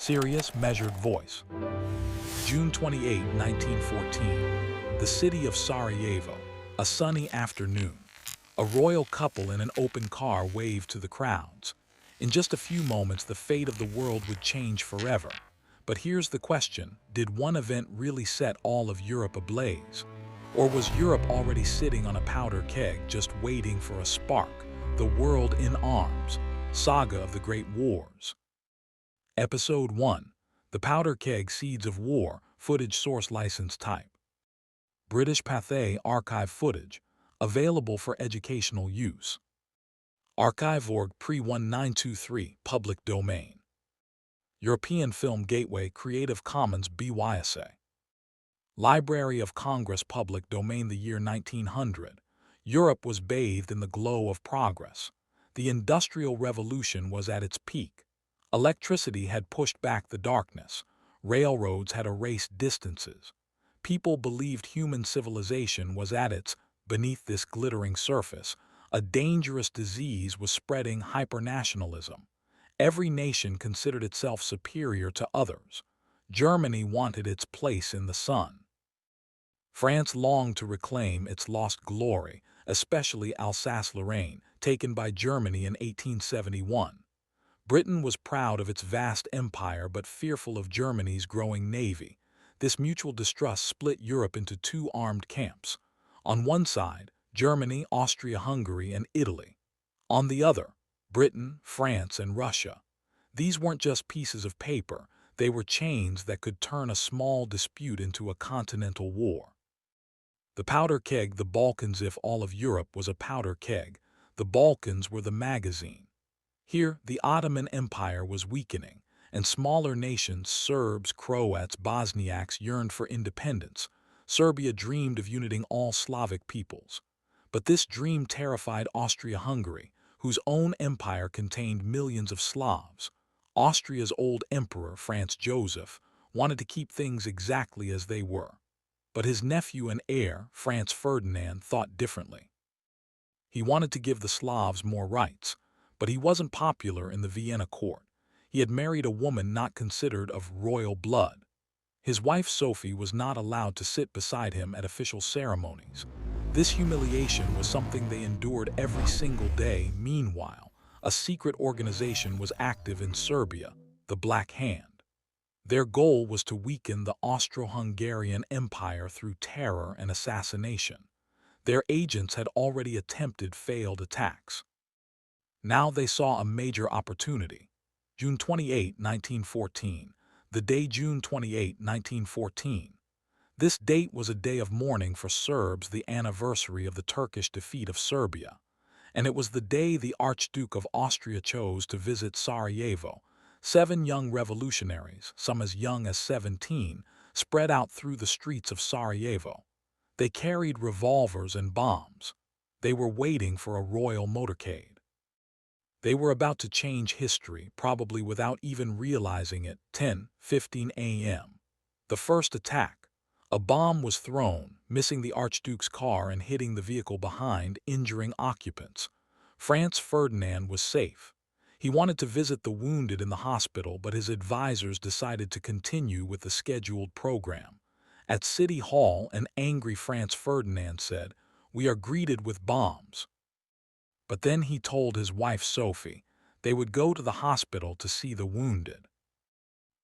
serious, measured voice. June 28, 1914. The city of Sarajevo. A sunny afternoon. A royal couple in an open car waved to the crowds. In just a few moments, the fate of the world would change forever. But here's the question: did one event really set all of Europe ablaze? Or was Europe already sitting on a powder keg just waiting for a spark? The World in Arms. Saga of the Great Wars. Episode 1. The Powder Keg Seeds of War. Footage source license type British Pathé archive footage. Available for educational use. Archive.org pre-1923 public domain. European Film Gateway Creative Commons BYSA. Library of Congress public domain. The year 1900. Europe was bathed in the glow of progress. The Industrial Revolution was at its peak. Electricity had pushed back the darkness. Railroads had erased distances. People believed human civilization was at its. Beneath this glittering surface, a dangerous disease was spreading: hypernationalism. Every nation considered itself superior to others. Germany wanted its place in the sun. France longed to reclaim its lost glory, especially Alsace-Lorraine, taken by Germany in 1871. Britain was proud of its vast empire but fearful of Germany's growing navy. This mutual distrust split Europe into two armed camps. On one side, Germany, Austria-Hungary, and Italy. On the other, Britain, France, and Russia. These weren't just pieces of paper, they were chains that could turn a small dispute into a continental war. The powder keg. The Balkans. If all of Europe was a powder keg, the Balkans were the magazine. Here, the Ottoman Empire was weakening, and smaller nations, Serbs, Croats, Bosniaks, yearned for independence. Serbia dreamed of uniting all Slavic peoples. But this dream terrified Austria-Hungary, whose own empire contained millions of Slavs. Austria's old emperor, Franz Joseph, wanted to keep things exactly as they were. But his nephew and heir, Franz Ferdinand, thought differently. He wanted to give the Slavs more rights, but he wasn't popular in the Vienna court. He had married a woman not considered of royal blood. His wife Sophie was not allowed to sit beside him at official ceremonies. This humiliation was something they endured every single day. Meanwhile, a secret organization was active in Serbia, the Black Hand. Their goal was to weaken the Austro-Hungarian Empire through terror and assassination. Their agents had already attempted failed attacks. Now they saw a major opportunity. June 28, 1914. The day June 28, 1914. This date was a day of mourning for Serbs, the anniversary of the Turkish defeat of Serbia. And it was the day the Archduke of Austria chose to visit Sarajevo. 7 young revolutionaries, some as young as 17, spread out through the streets of Sarajevo. They carried revolvers and bombs. They were waiting for a royal motorcade. They were about to change history, probably without even realizing it. 10:15 a.m. The first attack. A bomb was thrown, missing the Archduke's car and hitting the vehicle behind, injuring occupants. Franz Ferdinand was safe. He wanted to visit the wounded in the hospital, but his advisors decided to continue with the scheduled program. At City Hall, an angry Franz Ferdinand said, "We are greeted with bombs." But then he told his wife Sophie they would go to the hospital to see the wounded.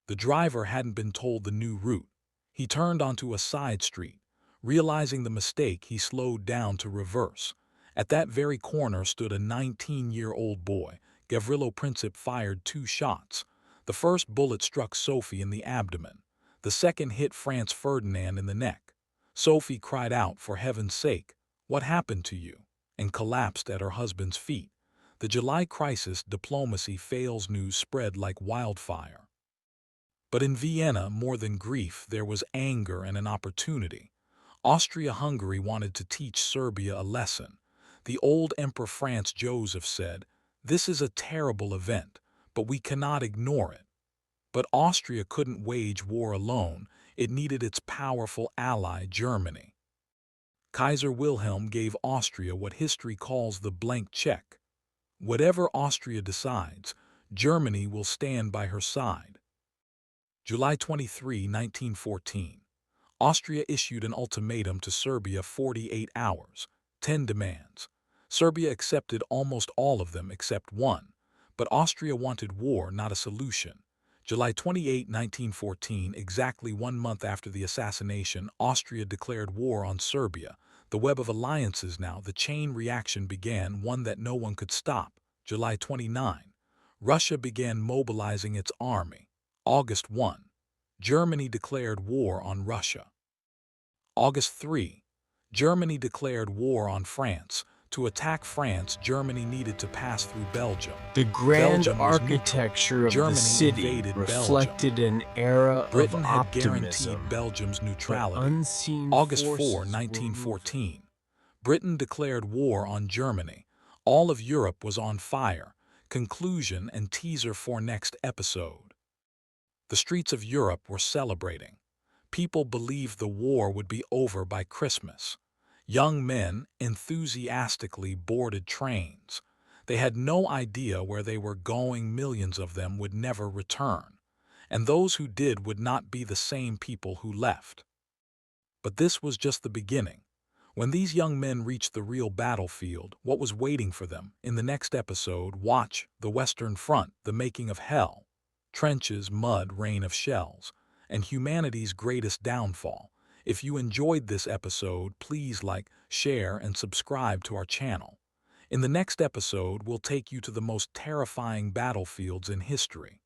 The driver hadn't been told the new route. He turned onto a side street. Realizing the mistake, he slowed down to reverse. At that very corner stood a 19-year-old boy. Gavrilo Princip fired 2 shots. The first bullet struck Sophie in the abdomen. The second hit Franz Ferdinand in the neck. Sophie cried out, "For heaven's sake, what happened to you?" and collapsed at her husband's feet. The July crisis. Diplomacy fails. News spread like wildfire. But in Vienna, more than grief, there was anger and an opportunity. Austria-Hungary wanted to teach Serbia a lesson. The old Emperor Franz Joseph said, "This is a terrible event, but we cannot ignore it." But Austria couldn't wage war alone. It needed its powerful ally, Germany. Kaiser Wilhelm gave Austria what history calls the blank check. Whatever Austria decides, Germany will stand by her side. July 23, 1914. Austria issued an ultimatum to Serbia: 48 hours, 10 demands. Serbia accepted almost all of them except one, but Austria wanted war, not a solution. July 28, 1914, exactly 1 month after the assassination, Austria declared war on Serbia. The web of alliances now, the chain reaction began, one that no one could stop. July 29. Russia began mobilizing its army. August 1. Germany declared war on Russia. August 3. Germany declared war on France. To attack France, Germany needed to pass through Belgium. The grand Belgium was neutral. architecture of Germany the city invaded reflected an era Britain of had guaranteed optimism, Belgium's but neutrality. unseen August forces 4, were 1914. Britain declared war on Germany. All of Europe was on fire. Conclusion and teaser for next episode. The streets of Europe were celebrating. People believed the war would be over by Christmas. Young men enthusiastically boarded trains. They had no idea where they were going. Millions of them would never return, and those who did would not be the same people who left. But this was just the beginning. When these young men reached the real battlefield, what was waiting for them? In the next episode, watch The Western Front, the making of hell. Trenches, mud, rain of shells, and humanity's greatest downfall. If you enjoyed this episode, please like, share, and subscribe to our channel. In the next episode, we'll take you to the most terrifying battlefields in history.